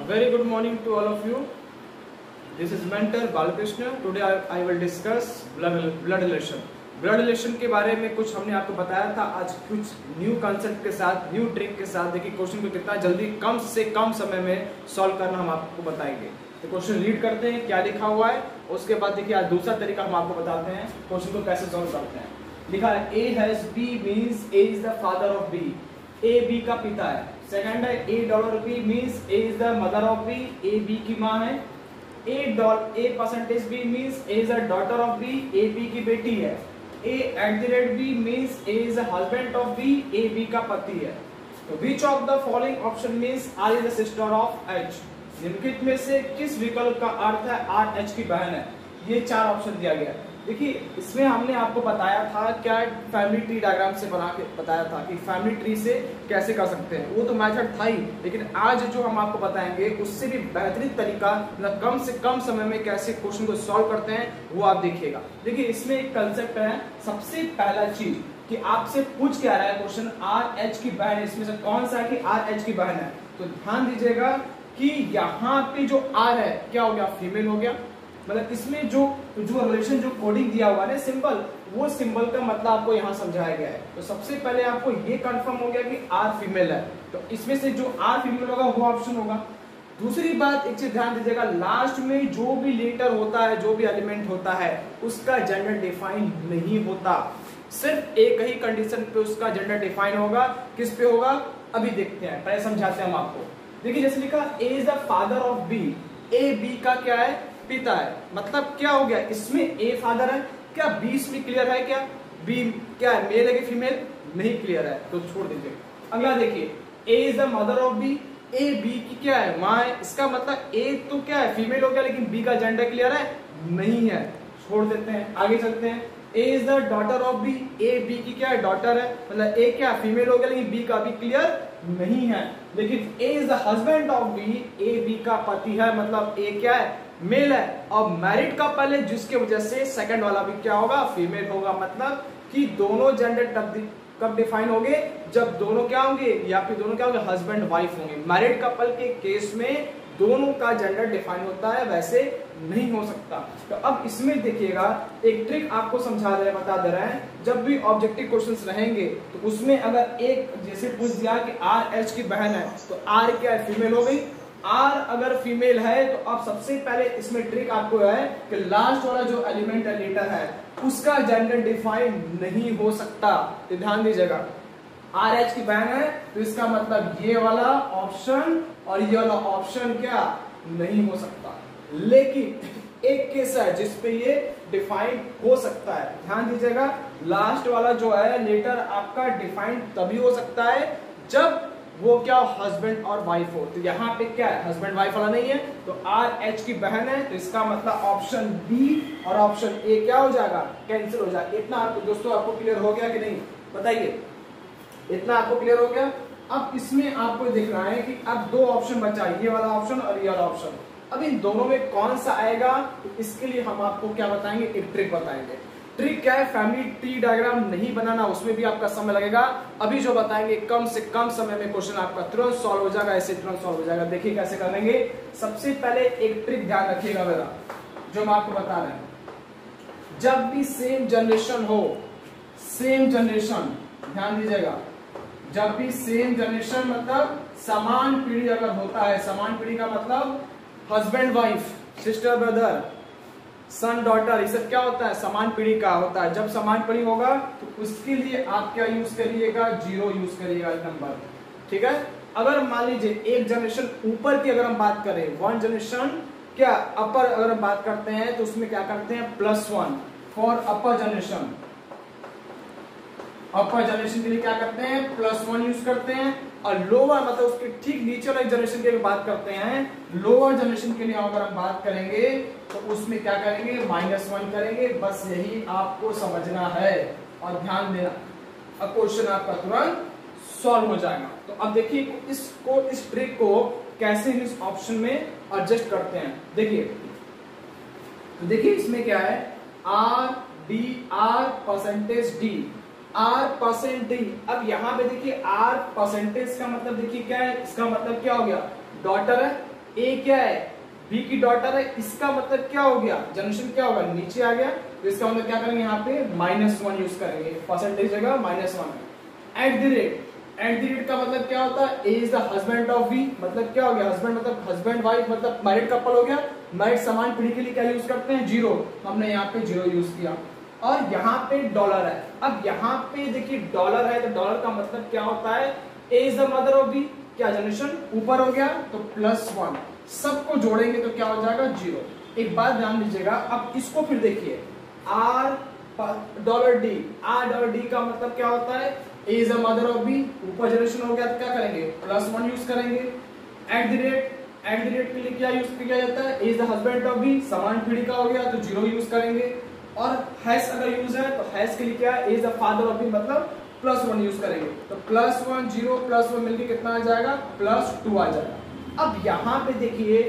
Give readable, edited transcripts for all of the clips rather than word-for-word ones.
Very good morning to all of you. This is mentor Balakrishna. Today I will discuss blood relation. Blood relation के बारे में कुछ हमने आपको बताया था। आज कुछ न्यू कंसेप्ट के साथ, न्यू ट्रिक के साथ देखिए क्वेश्चन को कितना जल्दी कम से कम समय में सॉल्व करना हम आपको बताएंगे। तो क्वेश्चन रीड करते हैं क्या लिखा हुआ है, उसके बाद देखिए आज दूसरा तरीका हम आपको बताते हैं क्वेश्चन को कैसे सॉल्व करते हैं। लिखा है A has B means A is the father of B. A B का पिता है। सेकंड है A dollar B means A is the mother of B. A B की माँ है। A percentage B means A is the daughter of B. A B की बेटी है। A@B means A is the husband of B, A B का पति है। तो which of the following option means R is the sister of H? निम्नलिखित में से किस विकल्प का अर्थ है R H की बहन है? ये चार ऑप्शन दिया गया है। देखिए इसमें हमने आपको बताया था क्या, फैमिली ट्री डायग्राम से बना के बताया था कि फैमिली ट्री से कैसे कर सकते हैं। वो तो मेथड था ही, लेकिन आज जो हम आपको बताएंगे उससे भी बेहतरीन तरीका, मतलब कम से कम समय में कैसे क्वेश्चन को सॉल्व करते हैं वो आप देखिएगा। देखिए इसमें एक कंसेप्ट है। सबसे पहला चीज कि आपसे पूछ क्या रहा है क्वेश्चन, आर एच की बहन, इसमें से कौन सा है कि आर एच की बहन है। तो ध्यान दीजिएगा कि यहाँ पे जो आर है क्या हो गया, फीमेल हो गया। मतलब इसमें जो रिलेशन जो कोडिंग दिया हुआ है सिंबल, वो सिंबल का मतलब आपको यहाँ समझाया गया है। तो सबसे पहले आपको ये कंफर्म हो गया कि आर फीमेल है, तो इसमें से जो आर फीमेल होगा वो ऑप्शन होगा। दूसरी बात एक चीज ध्यान दीजिएगा, लास्ट में जो भी लेटर होता है, जो भी एलिमेंट होता है, उसका जेंडर डिफाइन नहीं होता। सिर्फ एक ही कंडीशन पे उसका जेंडर डिफाइन होगा। किस पे होगा अभी देखते हैं, पहले समझाते हैं हम आपको। देखिए जैसे लिखा A is the father of B. A B का क्या है, पिता है। मतलब क्या हो गया, इसमें ए फादर है, क्या बी इसमें क्लियर है, क्या बी क्या है, मेल है कि फीमेल, नहीं क्लियर है तो छोड़ दीजिए। अगला देखिए A is the mother of B. A B की क्या है, माँ है। इसका मतलब ए तो क्या है, फीमेल हो गया, लेकिन बी का जेंडर क्लियर है नहीं है, छोड़ देते हैं। आगे चलते हैं। A is the daughter of B. A B की क्या है, डॉटर है। मतलब ए क्या फीमेल हो गया, लेकिन बी का भी क्लियर नहीं है। लेकिन A is the husband of B. A B का पति है, मतलब ए क्या है, मेल है। और मैरिड कपल है, जिसके वजह से सेकंड वाला भी क्या होगा, फीमेल होगा। मतलब कि दोनों जेंडर कब डिफाइन होंगे, जब दोनों क्या होंगे, या फिर दोनों क्या होंगे, हस्बैंड वाइफ होंगे। मैरिड कपल के केस में दोनों का जेंडर डिफाइन होता है, वैसे नहीं हो सकता। तो अब इसमें देखिएगा एक ट्रिक आपको समझा रहे हैं, बता दे रहे हैं। जब भी ऑब्जेक्टिव क्वेश्चंस रहेंगे तो उसमें अगर एक जैसे पूछ दिया कि आर एच की बहन है, तो आर क्या है, फीमेल हो गई। आर अगर फीमेल है तो अब सबसे पहले इसमें ट्रिक आपको है कि लास्ट वाला जो एलिमेंट है, लेटर है, उसका जेंडर डिफाइन नहीं हो सकता। तो ध्यान दीजिएगा, आर एच की बहन है तो इसका मतलब ये वाला ऑप्शन और ये वाला ऑप्शन क्या नहीं हो सकता। लेकिन एक केस है जिसपे ये डिफाइन हो सकता है। ध्यान दीजिएगा, लास्ट वाला जो है लेटर आपका डिफाइन तभी हो सकता है जब वो क्या हस्बैंड और वाइफ हो। तो यहाँ पे क्या है, हस्बैंड वाइफ वाला नहीं है, तो आर एच की बहन है, तो इसका मतलब ऑप्शन बी और ऑप्शन ए क्या हो जाएगा, कैंसिल हो जाएगा। इतना आपको दोस्तों आपको क्लियर हो गया कि नहीं, बताइए, इतना आपको क्लियर हो गया। अब इसमें आपको देखना है कि अब दो ऑप्शन बचा, ये वाला ऑप्शन और ये वाला ऑप्शन। अब इन दोनों में कौन सा आएगा, तो इसके लिए हम आपको क्या बताएंगे, एक ट्रिक बताएंगे। ट्रिक क्या है, फैमिली ट्री डायग्राम नहीं बनाना, उसमें भी आपका समय लगेगा। अभी जो बताएंगे कम से कम समय में क्वेश्चन आपका तुरंत सॉल्व हो जाएगा, ऐसे तुरंत सॉल्व हो जाएगा। देखिए कैसे करेंगे। सबसे पहले एक ट्रिक ध्यान रखिएगा मेरा, जो हम आपको बता रहे हैं। जब भी सेम जनरेशन हो, सेम जनरेशन, ध्यान दीजिएगा, जब भी सेम जनरेशन मतलब समान पीढ़ी अगर होता है, समान पीढ़ी का मतलब husband wife, sister brother, son daughter, ये सब क्या होता है, समान पीढ़ी का होता है। जब समान पीढ़ी होगा तो उसके लिए आप क्या यूज करिएगा, जीरो यूज करिएगा नंबर, ठीक है। अगर मान लीजिए एक जनरेशन ऊपर की अगर हम बात करें, वन जनरेशन क्या अपर अगर हम बात करते हैं, तो उसमें क्या करते हैं, +1 for upper generation. Upper generation के लिए क्या करते हैं, +1 यूज करते हैं। और लोअर मतलब उसके ठीक नीचे वाले जनरेशन की बात करते हैं, लोअर जनरेशन के लिए अगर हम बात करेंगे तो उसमें क्या करेंगे, -1 करेंगे। बस यही आपको समझना है और ध्यान देना, अब क्वेश्चन आपका तुरंत सॉल्व हो जाएगा। तो अब देखिए इसको, इस ट्रिक को कैसे इस ऑप्शन में एडजस्ट करते हैं। देखिए तो देखिए इसमें क्या है, R D, R percentage D, R%D। अब यहाँ पे देखिए R परसेंटेज का मतलब देखिए क्या है, इसका मतलब क्या हो गया, डॉटर है, ए क्या है, बी की डॉटर है, इसका मतलब क्या हो गया, जनरेशन क्या होगा, नीचे आ गया, तो इसका मतलब क्या करेंगे यहाँ पे -1 यूज करेंगे, परसेंटेज जगह -1। एट द रेट का मतलब क्या होता है, A is the husband of B, मतलब क्या हो गया, हस्बैंड मतलब हस्बैंड वाइफ मतलब मैरिड कपल हो गया। मैरिड समान पीढ़ी के लिए क्या यूज करते हैं, 0, हमने यहाँ पे 0 यूज किया। और यहाँ पे डॉलर है, अब यहाँ पे देखिए डॉलर है, तो डॉलर का मतलब क्या होता है, A is the mother of B, क्या जनरेशन ऊपर हो गया तो +1, सबको जोड़ेंगे तो क्या हो जाएगा 0। एक बात ध्यान दीजिएगा, अब इसको फिर देखिए, R $D का मतलब क्या होता है, A is the mother of B, ऊपर जनरेशन हो गया तो क्या करेंगे, +1 यूज करेंगे। एट द रेट के लिए क्या यूज किया जाता है, A is the husband of B, समान पीढ़ी का हो गया तो 0 यूज करेंगे। और हैश अगर यूज है तो हैश के लिए क्या है, A is the father of B, मतलब +1 यूज करेंगे, तो +1 0 +1 मिलके कितना आ जाएगा, +2 आ जाएगा। अब यहाँ पे देखिए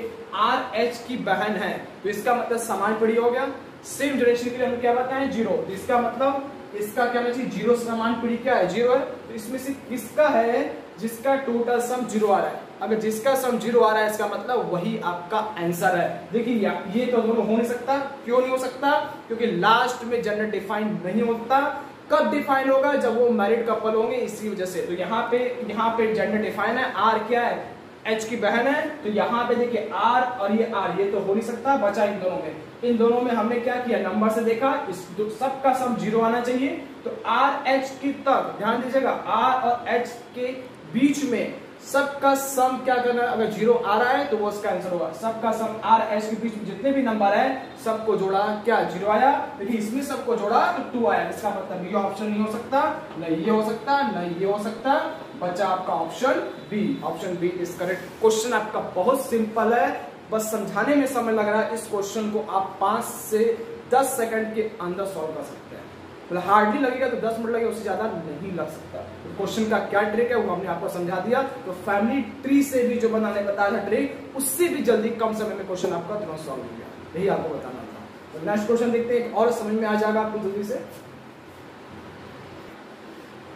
RH की बहन है, तो इसका मतलब समान पीढ़ी हो गया। सेम जनरेशन के लिए हम क्या बताएं, 0, तो इसका मतलब इसका क्या होना चाहिए, 0 समान पीढ़ी क्या है, 0 है, तो इसमें से किसका है जिसका टोटल सम 0 आ रहा है, अगर जिसका सम 0 आ रहा है इसका मतलब वही आपका आंसर है। देखिए ये तो दोनों हो नहीं सकता, क्यों नहीं हो सकता, क्योंकि लास्ट में जेंडर डिफाइन नहीं होता। कब डिफाइन होगा, जब वो मैरिड कपल होंगे, इसी वजह से। तो यहाँ पे जेंडर डिफाइन है, R क्या है, H की बहन है, तो यहाँ पे देखिए R और ये R, ये तो हो नहीं सकता, बचा इन दोनों में हमने क्या किया, नंबर से देखा, इस सबका सम 0 आना चाहिए। तो R H की तक ध्यान दीजिएगा, R और H के बीच में सबका सम क्या करना है, अगर 0 आ रहा है तो वो उसका आंसर होगा। सबका सम R H के बीच में जितने भी नंबर है सबको जोड़ा, क्या 0 आया, देखिए इसमें सबको जोड़ा तो 2 आया, इसका मतलब ये ऑप्शन नहीं हो सकता, न ये हो सकता, न ये हो सकता, बचा आपका option B is correct. Question आपका बहुत सिंपल है, बस समझाने में समय लग रहा है। इस क्वेश्चन को आप 5 से 10 सेकंड के अंदर सॉल्व कर सकते हैं, मतलब हार्डली लगेगा तो 10 मिनट लगेगा, उससे ज्यादा नहीं लग सकता। तो क्वेश्चन का क्या ट्रिक है वो हमने आपको समझा दिया। तो फैमिली ट्री से भी जो बनाने बताया था ट्रिक, उससे भी जल्दी कम समय में क्वेश्चन आपका तुरंत सॉल्व हो गया, यही आपको बताना था। तो नेक्स्ट क्वेश्चन देखते हैं, और समझ में आ जाएगा आपको जल्दी से।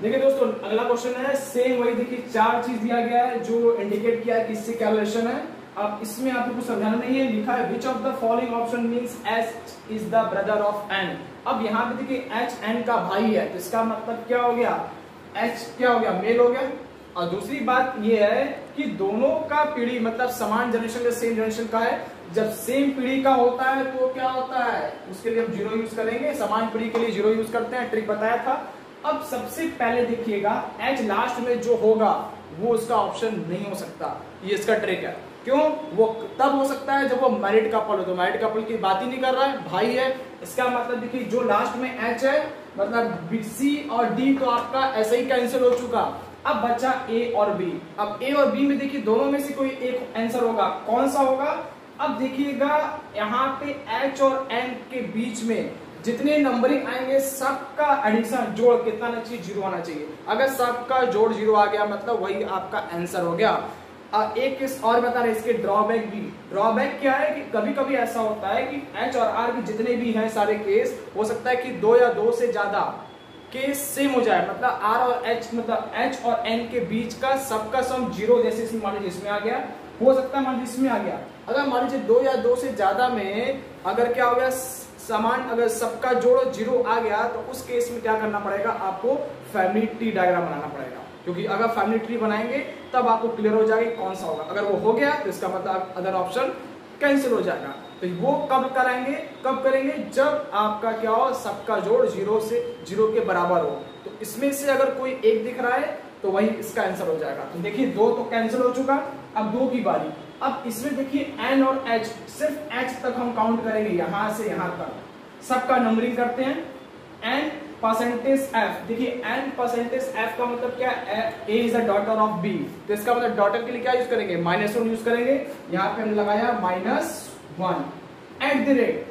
देखिए दोस्तों अगला क्वेश्चन है, सेम वही, देखिए 4 चीज दिया गया है जो इंडिकेट किया है कि इससे क्या रिलेशन है। अब इसमें आपको कुछ समझाना नहीं है, लिखा है विच of the following option means H is the brother of N। अब यहाँ पे देखिए H N का भाई है, तो इसका मतलब क्या हो गया, H क्या हो गया, मेल हो गया। और दूसरी बात ये है कि दोनों का पीढ़ी मतलब समान जनरेशन का, सेम जनरेशन का है। जब सेम पीढ़ी का होता है तो क्या होता है, उसके लिए हम 0 यूज करेंगे, समान पीढ़ी के लिए 0 यूज करते हैं, ट्रिक बताया था। अब सबसे पहले देखिएगा H लास्ट में जो होगा वो उसका ऑप्शन नहीं हो सकता, ये इसका ट्रिक है। क्यों, वो तब हो सकता है जब वो मैरिड कपल हो, तो मैरिड कपल की बात ही नहीं कर रहा है, भाई है, इसका मतलब देखिए जो लास्ट में H है मतलब C और D तो आपका ऐसे ही कैंसिल हो चुका। अब बचा A और B। अब A और B में देखिए दोनों में से कोई एक आंसर होगा, कौन सा होगा। अब देखिएगा यहाँ पे H और N के बीच में जितने नंबरिंग आएंगे सबका एडिशन जोड़ कितना आना चाहिए, 0 आना चाहिए। अगर सबका जोड़ 0 आ गया मतलब वही आपका आंसर हो गया। एक किस और बता रहे इसके ड्रॉबैक भी। ड्रॉबैक क्या है कि कभी कभी ऐसा होता है कि H और R के जितने भी हैं सारे केस, हो सकता है कि 2 या 2 से ज्यादा केस सेम हो जाए, मतलब R और H मतलब H और N के बीच का सबका सम 0, जैसे इसमें मान लीजिए इसमें आ गया, हो सकता है मान लीजिए इसमें आ गया। अगर मान लीजिए 2 या 2 से ज्यादा में अगर क्या हो गया समान, अगर सबका जोड़ 0 आ गया तो उस केस में क्या करना पड़ेगा, आपको फैमिली ट्री डायग्राम बनाना पड़ेगा। क्योंकि अगर फैमिली ट्री बनाएंगे तब आपको क्लियर हो जाएगा कौन सा होगा। अगर वो हो गया तो इसका मतलब अदर ऑप्शन कैंसिल हो जाएगा। तो वो कब करेंगे जब आपका क्या हो, सबका जोड़ 0 के बराबर हो। तो इसमें से अगर कोई एक दिख रहा है तो वही इसका आंसर हो जाएगा। तो देखिए 2 तो कैंसिल हो चुका, अब 2 की बारी। अब इसमें देखिए N और H, सिर्फ H तक हम काउंट करेंगे, यहां से यहां तक सबका नंबरिंग करते हैं। N%F, देखिए N%F का मतलब क्या है, A is the daughter of B, तो इसका मतलब डॉटर के लिए क्या यूज करेंगे, -1 यूज करेंगे। यहाँ पे हम लगाया -1। एट द रेट,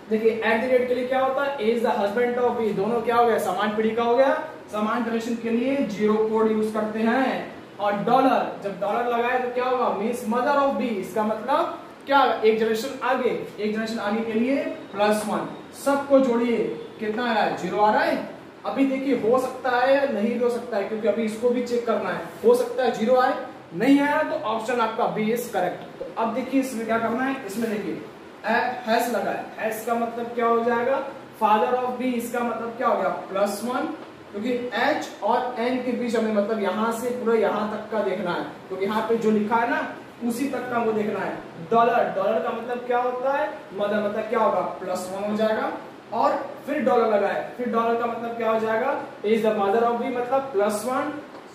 देखिए एट द रेट के लिए क्या होता है, A is the husband of B, दोनों क्या हो गया, समान पीढ़ी का हो गया। समान जनरेशन के लिए 0 कोड यूज करते हैं। और डॉलर, जब डॉलर लगाए तो क्या होगा, मींस मदर ऑफ B, इसका मतलब क्या, एक जनरेशन आगे के लिए +1, सबको जोड़िए कितना आया, 0 आ रहा है। अभी देखिए हो सकता है नहीं हो सकता है, क्योंकि अभी इसको भी चेक करना है, हो सकता है 0 आए, नहीं आया तो ऑप्शन आपका बी इज करेक्ट। तो अब देखिए इसमें क्या करना है, इसमें देखिए हैश लगा है, हैश का मतलब क्या हो जाएगा, फादर ऑफ बी, इसका मतलब क्या हो गया +1, क्योंकि एच और एन के बीच हमें मतलब यहां से पूरा यहां तक का देखना है, तो यहाँ पे जो लिखा है ना उसी तक का वो देखना है। डॉलर, डॉलर का मतलब क्या होता है, मतलब क्या होगा +1 हो जाएगा, और फिर डॉलर लगा है, फिर डॉलर का मतलब क्या हो जाएगा, is the mother of B, मतलब +1,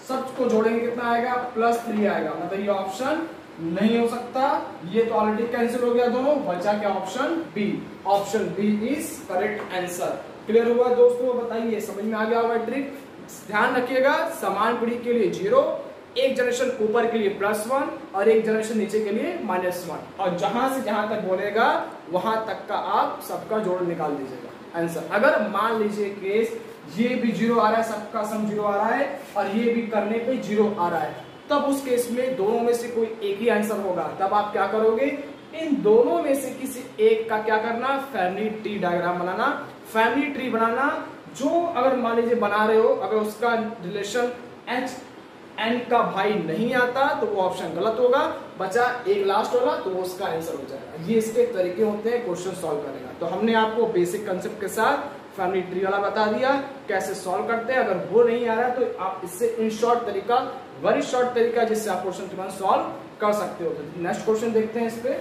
सबको जोड़ेंगे कितना आएगा +3 आएगा, मतलब ये ऑप्शन नहीं हो सकता, ये तो ऑलरेडी कैंसिल हो गया दोनों, बचा क्या option B, option B is correct answer. Clear हुआ दोस्तों, बताइए समझ में आ गया होगा ट्रिक। ध्यान रखिएगा समान पीढ़ी के लिए 0, एक जनरेशन ऊपर के लिए +1 और एक जनरेशन नीचे के लिए -1, और जहां से जहां तक बोलेगा वहां तक का आप सबका जोड़ निकाल दीजिएगा आंसर। अगर मान लीजिए केस ये भी 0 आ रहा है, सबका सम 0 आ रहा है और ये भी करने पे 0 आ रहा है, तब उस केस में दोनों में से कोई एक ही आंसर होगा। तब आप क्या करोगे, इन दोनों में से किसी एक का क्या करना, फैमिली ट्री डायग्राम बनाना, फैमिली ट्री बनाना, जो अगर मान लीजिए बना रहे हो, अगर उसका रिलेशन एच एन का भाई नहीं आता तो वो ऑप्शन गलत होगा, बचा एक लास्ट होगा तो वो उसका आंसर हो जाएगा। ये इसके तरीके होते हैं क्वेश्चन सॉल्व करने का। तो हमने आपको बेसिक कंसेप्ट के साथ फैमिली ट्री वाला बता दिया कैसे सॉल्व करते हैं। अगर वो नहीं आ रहा है तो आप इससे इन शॉर्ट तरीका, वेरी शॉर्ट तरीका जिससे आप क्वेश्चन तुरंत सॉल्व कर सकते हो। तो नेक्स्ट क्वेश्चन देखते हैं इस पे।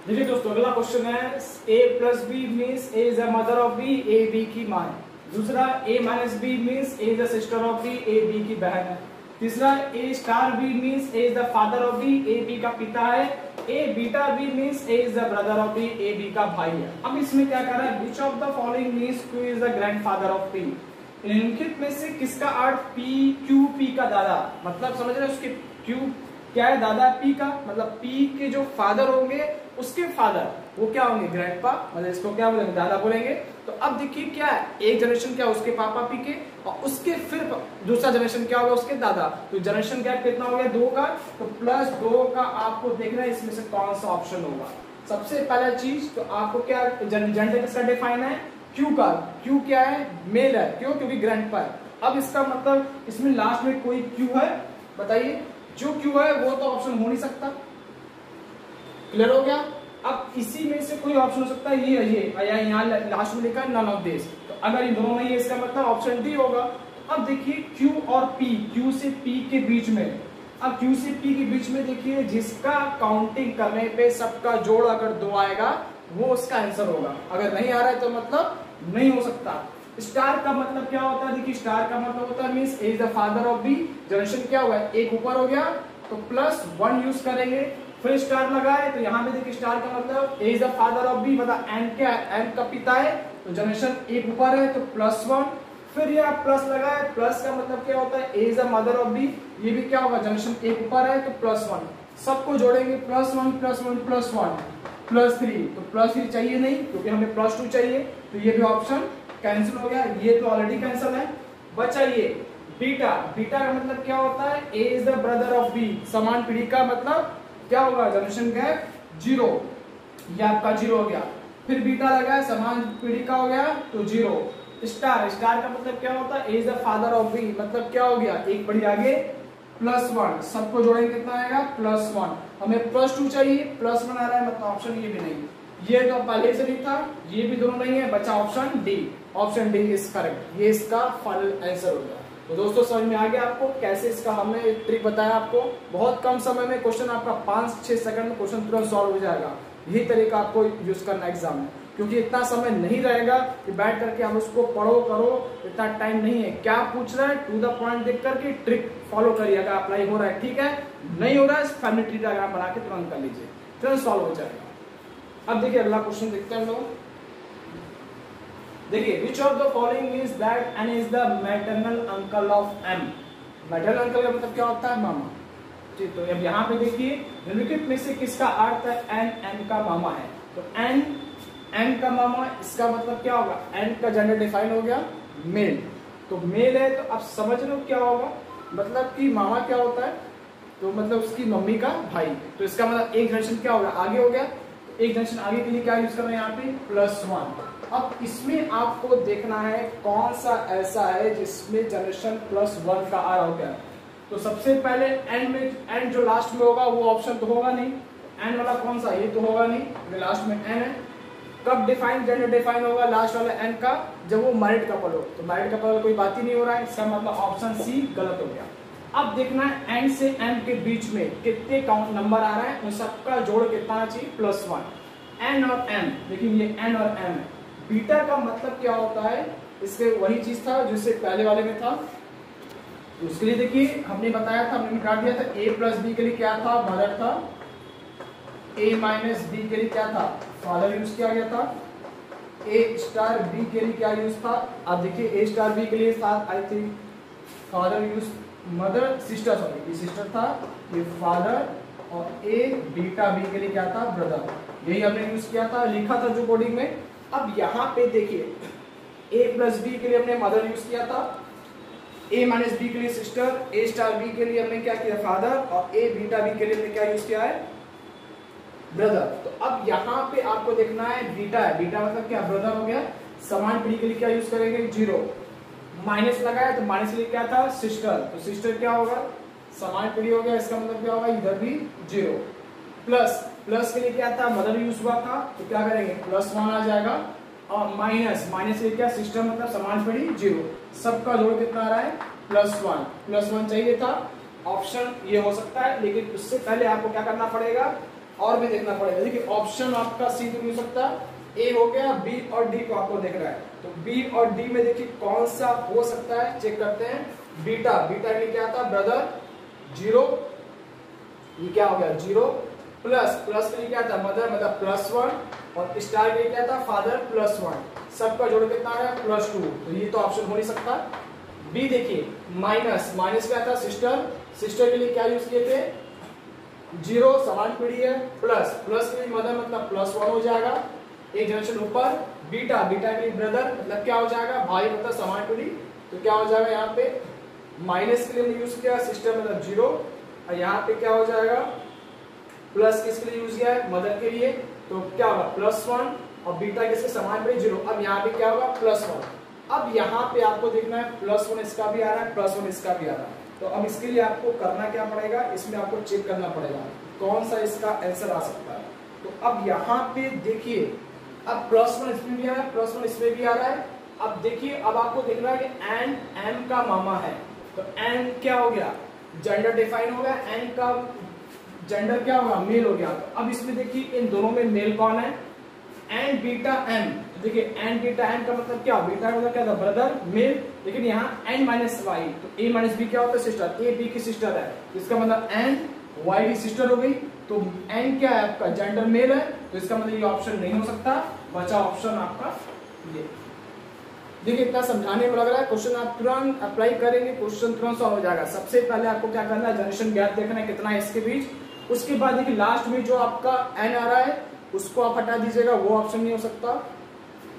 देखिए दोस्तों अगला क्वेश्चन है a + b means a is the mother of b, a b की मां है। दूसरा a - b means a is the sister of b, a b की बहन है। तीसरा a b means a is the father of b, a b का पिता है। a b means a is the brother of b, a b का भाई है। अब इसमें क्या कर रहा है, which of the following means q is the grandfather of p, निम्नलिखित में से किसका अर्थ p, q p का दादा, मतलब समझ रहे हो, उसके q क्या है, दादा p का, मतलब p के जो फादर होंगे उसके फादर वो क्या होंगे, ग्रैंडपा, मतलब इसको क्या बोलेंगे, दादा बोलेंगे। तो अब देखिए क्या है, एक जनरेशन क्या उसके पापा p के, और उसके फिर दूसरा जनरेशन क्या होगा, उसके दादा। तो जनरेशन गैप कितना हो गया, 2 का, तो +2 का आपको देखना है इसमें से कौन सा ऑप्शन होगा। सबसे पहला चीज तो आपको क्या, जेंडर किसका डिफाइन है, Q का। Q क्या है, मेल है, क्यों, क्योंकि ग्रैंडपा है। अब इसका मतलब इसमें लास्ट में कोई Q है, बताइए, जो Q है वो तो ऑप्शन हो नहीं सकता। क्लियर हो गया। अब इसी में से कोई ऑप्शन हो सकता है, ये यहाँ लास्ट में लिखा है नन ऑफ दिस, तो अगर इन दोनों में ये, इसका मतलब ऑप्शन डी होगा। अब देखिए Q और P, Q से P के बीच में, अब Q से P के बीच में देखिए जिसका काउंटिंग करने पे सबका जोड़ अगर 2 आएगा वो उसका आंसर होगा, अगर नहीं आ रहा है तो मतलब नहीं हो सकता। स्टार का मतलब क्या होता है, देखिए स्टार का मतलब होता है means is the father of B, generation क्या हुआ है, एक ऊपर हो गया तो +1 यूज करेंगे, फिर स्टार लगाए तो यहाँ पे देखिए स्टार का मतलब is the father of B, मतलब एन क्या है, एन का पिता है, तो जनरेशन एक ऊपर है तो +1, फिर ये आप प्लस लगाए, प्लस का मतलब क्या होता है, is the mother of B, ये भी क्या होगा, जनरेशन एक ऊपर है तो +1, सबको जोड़ेंगे +1 +1 +1 +3, तो +3 चाहिए नहीं क्योंकि हमें +2 चाहिए, तो ये भी ऑप्शन कैंसिल हो गया, ये तो ऑलरेडी कैंसिल है। बचा ये बीटा, बीटा का मतलब क्या होता है, A is the brother of B, समान पीढ़ी का मतलब क्या होगा, जनरेशन गैप 0, ये आपका 0 हो गया। फिर बीटा लगाया, समान पीढ़ी का हो गया तो 0। स्टार, स्टार का मतलब क्या होता है, A is the father of B, मतलब क्या हो गया, एक पीढ़ी आगे +1, सबको जोड़ेंगे कितना आएगा +1, हमें +2 चाहिए, +1 आ रहा है, मतलब ऑप्शन ये भी नहीं, ये तो पहले से नहीं था, ये भी दोनों नहीं है, बचा option D, option D is correct, ये इसका फाइनल आंसर हो गया। तो दोस्तों समझ में आ गया आपको कैसे इसका हमने एक ट्रिक बताया आपको, बहुत कम समय में क्वेश्चन आपका 5-6 सेकंड में क्वेश्चन तुरंत सॉल्व हो जाएगा। यही तरीका आपको यूज करना एग्जाम में, क्योंकि इतना समय नहीं रहेगा कि बैठ करके हम उसको पढ़ो करो, इतना टाइम नहीं है। क्या पूछ रहा है, टू द पॉइंट देख करके ट्रिक फॉलो करिए, अगर अप्लाई हो रहा है ठीक है, नहीं हो रहा है फैमिली ट्री डायग्राम बना के तुरंत कर लीजिए, तुरंत सॉल्व हो जाएगा। अब देखिए अगला क्वेश्चन देखते हैं हम लोग। देखिए which of the following means that N is the maternal uncle of M, maternal uncle का मतलब क्या होता है, मामा। ठीक, तो अब यहाँ पे देखिए निम्नलिखित में से किसका अर्थ है, एन एन का मामा है, तो एन एन का मामा, इसका मतलब क्या होगा, एन का जेंडर डिफाइन हो गया मेल, तो मेल है, तो आप समझ रहे हो क्या होगा, मतलब कि मामा क्या होता है, तो मतलब उसकी मम्मी का भाई, तो इसका मतलब एक जनरेशन क्या होगा, आगे हो गया, एक जनरेशन आगे के लिए क्या यूज कर रहे हैं यहाँ पे +1। अब इसमें आपको देखना है कौन सा ऐसा है जिसमें जनरेशन +1 का आ रहा हो गया, तो सबसे पहले एंड में, एंड जो लास्ट में होगा वो ऑप्शन तो होगा नहीं, एंड वाला कौन सा, ये तो होगा नहीं, क्योंकि लास्ट में एन है। कब डिफाइन, जेंडर डिफाइन होगा लास्ट वाला एन का, जब वो मैरिड कपल हो। तो मैरिड कपल कोई बात ही नहीं हो रहा है, इसका मतलब ऑप्शन सी गलत हो गया। अब देखना है एंड से एम के बीच में कितने काउंट नंबर आ रहे हैं, उन सबका जोड़ कितना आना चाहिए, +1। एन और एम, देखिए ये एन और एम है। बीटा का मतलब क्या होता है, इसके वही चीज था जो इससे पहले वाले में था। तो उसके लिए देखिए हमने बताया था, हमने निकाल दिया था a प्लस बी के लिए क्या था, मदर था, a माइनस बी के लिए क्या था, फादर यूज किया गया था, a स्टार बी के लिए क्या यूज था। अब देखिए a स्टार बी के लिए साथ आई थी father use, mother sister, sorry ये सिस्टर था, ये फादर, और a बीटा बी के लिए क्या था, ब्रदर। यही हमने यूज किया था, लिखा था जो कोडिंग में। अब यहाँ पे देखिए a प्लस बी के लिए हमने मदर यूज किया था, a माइनस बी के लिए सिस्टर, a स्टार बी के लिए हमने क्या किया, फादर, और a बीटा बी के लिए हमने क्या यूज किया है, ब्रदर। तो अब यहाँ पे आपको देखना है बीटा है, बीटा मतलब क्या, ब्रदर हो गया। समान पीढ़ी के लिए क्या यूज करेंगे, 0। माइनस लगाया तो माइनस के लिए क्या था, सिस्टर, तो सिस्टर क्या होगा, समान पीढ़ी हो गया, इसका मतलब क्या होगा, इधर भी 0। प्लस, प्लस के लिए क्या था, मदर यूज हुआ था, तो क्या करेंगे, +1 आ जाएगा। और माइनस, माइनस के लिए क्या, सिस्टर मतलब समान पीढ़ी 0। सबका जोड़ कितना आ रहा है, +1। +1 चाहिए था, ऑप्शन ये हो सकता है, लेकिन उससे पहले आपको क्या करना पड़ेगा, और भी देखना पड़ेगा। देखिए ऑप्शन आपका सी तो नहीं हो सकता, ए हो गया, बी और डी को आपको देख रहा है, तो बी और डी में देखिए कौन सा हो सकता है, चेक करते हैं। बीटा, बीटा के क्या था, ब्रदर 0, ये क्या हो गया 0। प्लस, प्लस के लिए क्या था, मदर मतलब +1, और स्टार के लिए क्या था, फादर +1। सबका जोड़ कितना है, +2, तो ये तो ऑप्शन हो नहीं सकता। बी देखिए माइनस, माइनस क्या था, सिस्टर, सिस्टर के लिए क्या यूज किए थे, 0, समान पीढ़ी है। प्लस, प्लस के लिए मदर मतलब +1 हो जाएगा, एक जनरेशन ऊपर। बीटा, बीटा के लिए ब्रदर मतलब क्या हो जाएगा, भाई मतलब समान पीढ़ी, तो क्या हो जाएगा यहाँ पे, माइनस के लिए यूज किया, सिस्टर मतलब 0, और यहाँ पे क्या हो जाएगा, प्लस किसके लिए यूज किया है, मदर के लिए, तो क्या होगा +1, और बीटा किसके समान पीढ़ी 0। अब यहाँ पे क्या होगा, +1। अब यहाँ पे आपको देखना है +1 इसका भी आ रहा है, +1 इसका भी आ रहा है। तो अब इसके लिए आपको करना क्या पड़ेगा, इसमें आपको चेक करना पड़ेगा कौन सा इसका आंसर आ सकता है। तो अब यहाँ पे देखिए, अब +1 इसमें भी आ रहा है, +1 इसमें भी आ रहा है। अब देखिए, अब आपको देखना है कि एन एम का मामा है, तो एन क्या हो गया, जेंडर डिफाइन हो गया, एन का जेंडर क्या होगा, मेल हो गया। तो अब इसमें देखिए इन दोनों में मेल कौन है, एन बीटा एम। देखिए एन बीटा एम का मतलब क्या, बीटा का मतलब क्या था, ब्रदर, मेल। लेकिन यहाँ एन माइनस वाई, तो ए माइनस बी क्या होता है, सिस्टर, ए बी की सिस्टर है, इसका मतलब एन वाई की सिस्टर हो गई। तो एन क्या है आपका, जेंडर मेल है, तो इसका मतलब ये ऑप्शन नहीं हो सकता, बचा ऑप्शन आपका ये। देखिए इतना समझाने में लग रहा है, क्वेश्चन आप तुरंत अप्लाई करेंगे, क्वेश्चन तुरंत सॉल्व हो जाएगा। सबसे पहले आपको क्या करना है, जनरेशन गैप देखना है कितना है इसके बीच। उसके बाद देखिए लास्ट में जो आपका एन आ रहा है उसको आप हटा दीजिएगा, वो ऑप्शन नहीं हो सकता।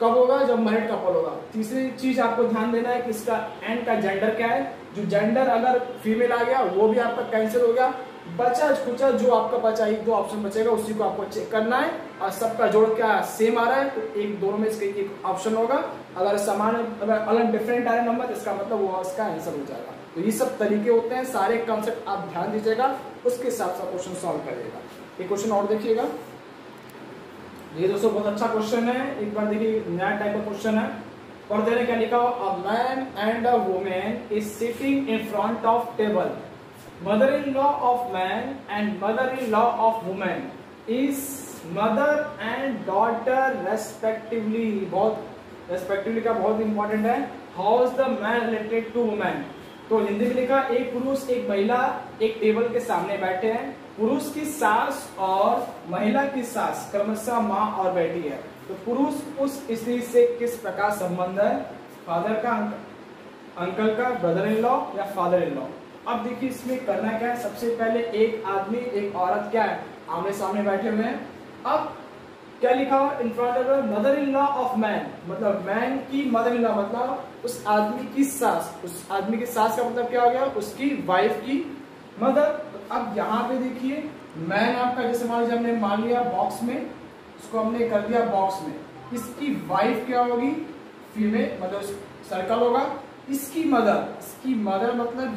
कब होगा, जब मैरिड कपल होगा। तीसरी चीज आपको ध्यान देना है कि इसका एन का जेंडर क्या है, जो जेंडर अगर फीमेल आ गया वो भी आपका कैंसिल हो गया। बचा कुचा जो आपका बचा, एक दो ऑप्शन बचेगा, उसी को आपको चेक करना है। और सबका जोड़ क्या सेम आ रहा है, तो एक दोनों में इसके एक ऑप्शन होगा। अगर समान, अगर अलग डिफरेंट आ रहा है नंबर, इसका मतलब वो इसका आंसर हो जाएगा। तो ये सब तरीके होते हैं, सारे कॉन्सेप्ट आप ध्यान दीजिएगा, उसके हिसाब से क्वेश्चन सॉल्व करिएगा। एक क्वेश्चन और देखिएगा, ये दोस्तों बहुत अच्छा क्वेश्चन है, एक बार देखिए नया टाइप का क्वेश्चन है। और देने क्या लिखा हो, a man and a women is sitting in front of table, mother in law of man and mother in law of women is mother and daughter respectively. बहुत रेस्पेक्टिवली का बहुत इंपॉर्टेंट है। How is the man related to women. तो हिंदी में लिखा, एक पुरुष एक महिला एक टेबल के सामने बैठे हैं, पुरुष की सास और महिला की सास क्रमशः माँ और बेटी है। तो पुरुष उस स्त्री से किस प्रकार संबंध है, फादर का, अंकल का, ब्रदर इन लॉ या फादर इन लॉ। अब देखिए इसमें करना क्या है, सबसे पहले एक आदमी एक औरत क्या है, आमने सामने बैठे हुए हैं। अब क्या लिखा हुआ, इन front of mother in law of man, मतलब मैन की मदर इन लॉ मतलब उस आदमी की सास। उस आदमी की सास का मतलब क्या हो गया, उसकी वाइफ की मदर। अब यहाँ पे देखिए मैन आपका, जैसे मान लीजिए हमने मान लिया बॉक्स में, इसको हमने कर दिया बॉक्स में, इसकी वाइफ क्या होगी, फीमेल, मतलब सर्कल होगा। इसकी मदर मतलब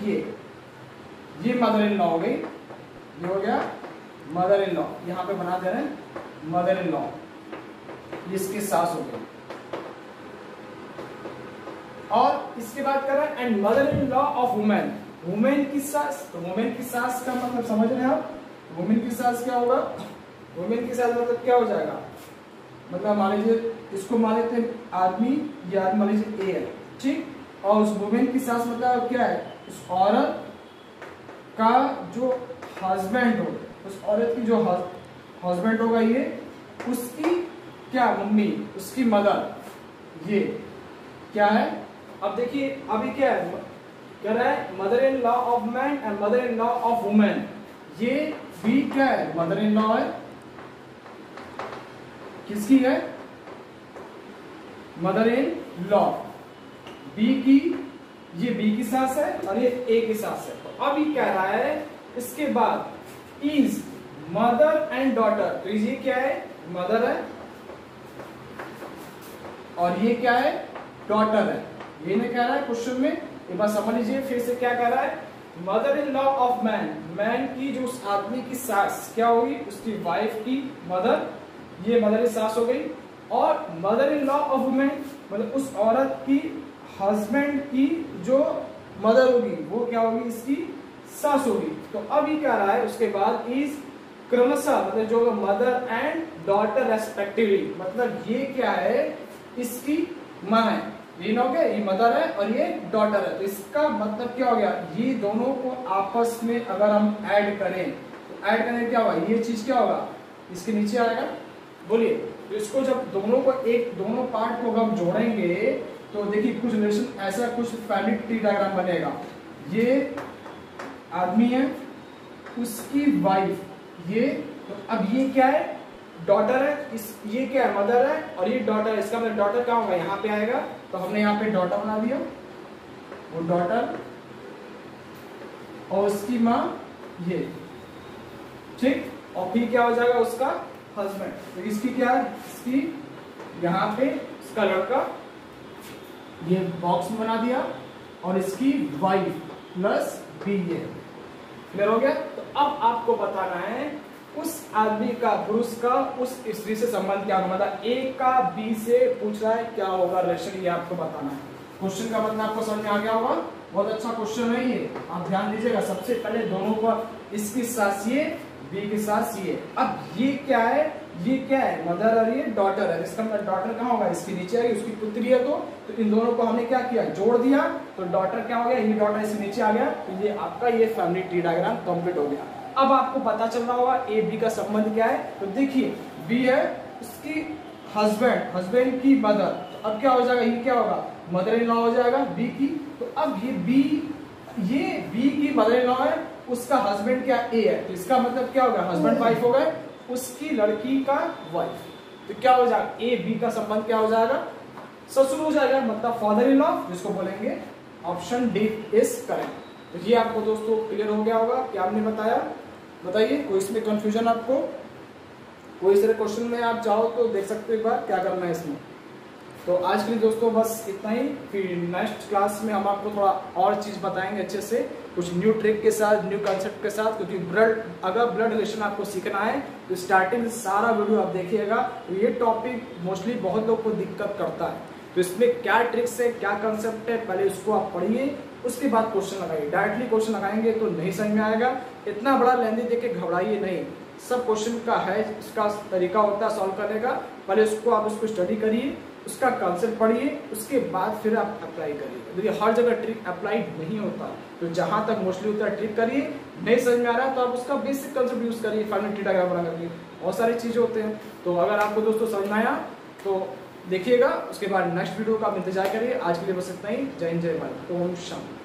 ये मदर इन लॉ हो गई, ये हो गया मदर इन लॉ, यहाँ पे बना दे रहे हैं मदर इन लॉ, ये इसकी सास हो गई। और इसके बाद कर रहे हैं and mother in law of women, women की सास। तो वुमेन की सास का मतलब समझ रहे हैं आप, वुमेन की सास क्या होगा, वुमेन की सास मतलब क्या हो जाएगा, मतलब मान लीजिए इसको मान लेते हैं आदमी, ये आदमी मान लीजिए ए है, ठीक, और उस वुमेन की सास मतलब क्या है, उस औरत का जो हस्बैंड हो, उस औरत की जो हस्बैंड होगा ये, उसकी क्या मम्मी, उसकी मदर, ये क्या है। अब देखिए अभी क्या है, कह रहा है mother in law of man and mother in law of women, ये भी क्या है, मदर इन लॉ है, किसकी है, मदर इन लॉ, बी की, ये बी की सास है और ये ए की सास है। तो अभी कह रहा है इसके बाद इज मदर एंड डॉटर, तो ये क्या है, मदर है और ये क्या है, डॉटर है। ये नहीं कह रहा है क्वेश्चन में, एक बार समझ लीजिए फिर से क्या कह रहा है, mother in law of man, man की जो उस आदमी की सास क्या होगी, उसकी वाइफ की मदर, ये मदर की सास हो गई, और mother in law of women मतलब उस औरत की हस्बैंड की जो मदर होगी वो क्या होगी, इसकी सास होगी। तो अभी क्या रहा है उसके बाद इज क्रमशः मतलब जो मदर एंड डॉटर रेस्पेक्टिवली, मतलब ये क्या है, इसकी माँ है, ये ना हो गया, ये मदर है और ये डॉटर है। तो इसका मतलब क्या हो गया, ये दोनों को आपस में अगर हम ऐड करें तो ऐड करने क्या होगा, ये चीज क्या होगा, इसके नीचे आएगा, बोलिए। तो इसको जब दोनों को दोनों पार्ट को हम जोड़ेंगे तो देखिए कुछ रिलेशन ऐसा, कुछ फैमिली ट्री डायग्राम बनेगा। ये आदमी है, उसकी वाइफ, ये, तो अब ये क्या है, डॉटर है, ये क्या है, मदर है और ये डॉटर है। इसका मतलब डॉटर क्या होगा, यहाँ पे आएगा, तो हमने यहाँ पे डॉटर बना दिया, वो डॉटर और उसकी माँ ये, ठीक, और फिर क्या हो जाएगा उसका हस्बैंड। तो इसकी क्या है, इसकी यहाँ पे इसका लड़का, ये बॉक्स में बना दिया, और इसकी वाइफ प्लस बी, ये क्लियर हो गया। तो अब आपको बताना है उस आदमी का, पुरुष का उस स्त्री से संबंध क्या होगा, मतलब ए का बी से पूछ रहा है क्या होगा रिलेशन, ये आपको बताना है। क्वेश्चन का मतलब आपको समझ में आ गया होगा, बहुत अच्छा क्वेश्चन है ये, आप ध्यान दीजिएगा। सबसे पहले दोनों को, इसकी सास ये, बी की सास ये, अब ये क्या है, ये क्या है, मदर और ये डॉटर है। इसका मतलब डॉटर कहाँ होगा, इसके नीचे आएगी, उसकी पुत्री है, तो इन दोनों को हमने क्या किया, जोड़ दिया, तो डॉटर क्या हो गया, ये डॉटर इसके नीचे आ गया, तो ये आपका ये फैमिली ट्री डायग्राम कंप्लीट हो गया। अब आपको पता चल रहा होगा ए बी का संबंध क्या है। तो देखिए बी है उसकी हस्बैंड की मदर, तो अब क्या हो जाएगा, ये क्या होगा, मदर इन लॉ हो जाएगा बी की। तो अब ये बी की मदर इन लॉ है, उसका हस्बैंड क्या ए है, तो इसका मतलब क्या होगा, हस्बैंड वाइफ हो गए, उसकी लड़की का वाइफ। तो क्या हो जाएगा, ए बी का संबंध क्या हो जाएगा, ससुर हो जाएगा, मतलब फादर इन लॉ, जिसको बोलेंगे ऑप्शन डी इज करेक्ट। तो ये आपको दोस्तों क्लियर हो गया होगा क्या हमने बताया, बताइए कोई इसमें कंफ्यूजन आपको, कोई इस तरह क्वेश्चन में आप चाहो तो देख सकते हो एक बार क्या करना है इसमें। तो आज के लिए दोस्तों बस इतना ही, फिर नेक्स्ट क्लास में हम आपको थोड़ा और चीज बताएंगे अच्छे से, कुछ न्यू ट्रिक के साथ, न्यू कंसेप्ट के साथ, क्योंकि अगर ब्लड रिलेशन आपको सीखना है तो स्टार्टिंग से सारा वीडियो आप देखिएगा। तो ये टॉपिक मोस्टली बहुत लोग को दिक्कत करता है, तो इसमें क्या ट्रिक्स है, क्या कंसेप्ट है, पहले उसको आप पढ़िए, उसके बाद क्वेश्चन लगाइए। डायरेक्टली क्वेश्चन लगाएंगे तो नहीं समझ में आएगा, इतना बड़ा लेंदी देख के घबराइए नहीं, सब क्वेश्चन का है, इसका तरीका होता है सॉल्व करने का, पहले उसको स्टडी करिए, उसका कंसेप्ट पढ़िए, उसके बाद फिर आप अप्लाई करिए। देखिए हर जगह ट्रिक अप्लाई नहीं होता, तो जहां तक मोस्टली होता है ट्रिक करिए, नहीं समझ में आ रहा है तो आप उसका बेसिक कंसेप्ट यूज करिए, फैमिली ट्री डायग्राम बना करके, बहुत सारी चीजें होते हैं। तो अगर आपको दोस्तों समझ में आया तो देखिएगा, उसके बाद नेक्स्ट वीडियो का आप इंतजार करिए। आज के लिए बस इतना ही, जय हिंद जय भारत, ओम शांति।